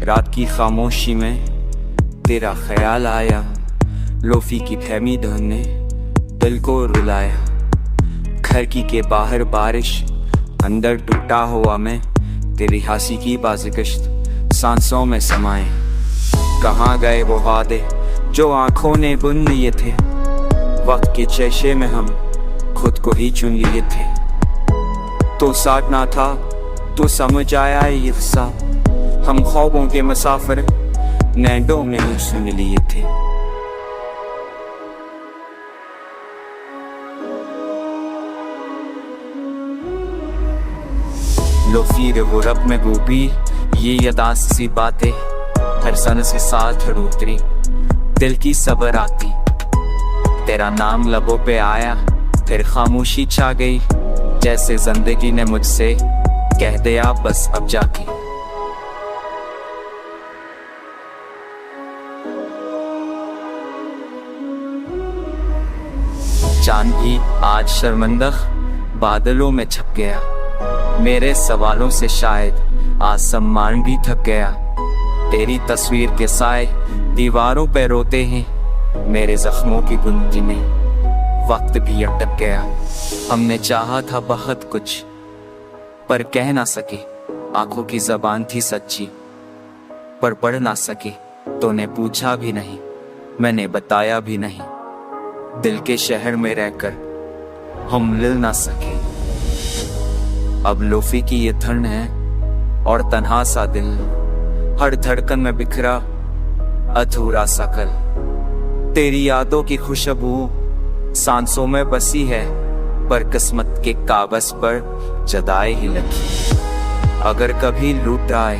रात की खामोशी में तेरा ख्याल आया, लोफी की थैमी धुन ने दिल को रुलाया। खिड़की के बाहर बारिश, अंदर टूटा हुआ मैं, तेरी हंसी की बाज़िकिश्त सांसों में समाए। कहाँ गए वो वादे जो आंखों ने बुन लिए थे, वक्त के चेशे में हम खुद को ही चुन लिए थे। तो साथ ना था तो समझ आया ये हिस्सा, हम ख्वाबों के मुसाफिर नैनों में सुन लिए थे। लोफी गुरब में डूबी ये यदास सी बातें, हर सन से साथ उतरी दिल की सबर आती। तेरा नाम लबों पे आया, फिर खामोशी छा गई, जैसे जिंदगी ने मुझसे कह दिया बस अब जाके। चांद भी आज शर्मिंदा बादलों में छप गया, मेरे सवालों से शायद आसमान भी थक गया। तेरी तस्वीर के साए दीवारों पे रोते हैं, मेरे जख्मों की गुंजी में वक्त भी अटक गया। हमने चाहा था बहुत कुछ पर कह ना सके, आंखों की जबान थी सच्ची पर पढ़ ना सके। तूने पूछा भी नहीं, मैंने बताया भी नहीं, दिल के शहर में रहकर हम मिल ना सके। अब लोफी की ये धुन है और तन्हा सा दिल, हर धड़कन में बिखरा अधूरा सा कल। तेरी यादों की खुशबू सांसों में बसी है, पर किस्मत के कागज पर जदाई ही लगी। अगर कभी लूट आए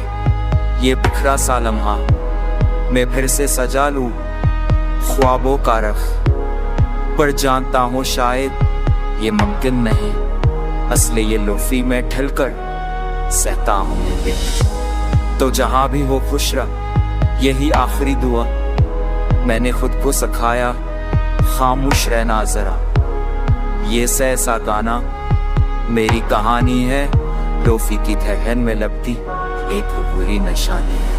ये बिखरा सा लम्हा, मैं फिर से सजा लूं ख्वाबों का रख, पर जानता हूँ शायद ये मुमकिन नहीं, असले ये लोफी में ढलकर सहता हूँ। तो जहां भी हो खुश रह, यही आखिरी दुआ, मैंने खुद को सिखाया खामोश रहना जरा। ये सहसा गाना मेरी कहानी है, लोफी की धहन में लपटी एक बुरी निशानी है।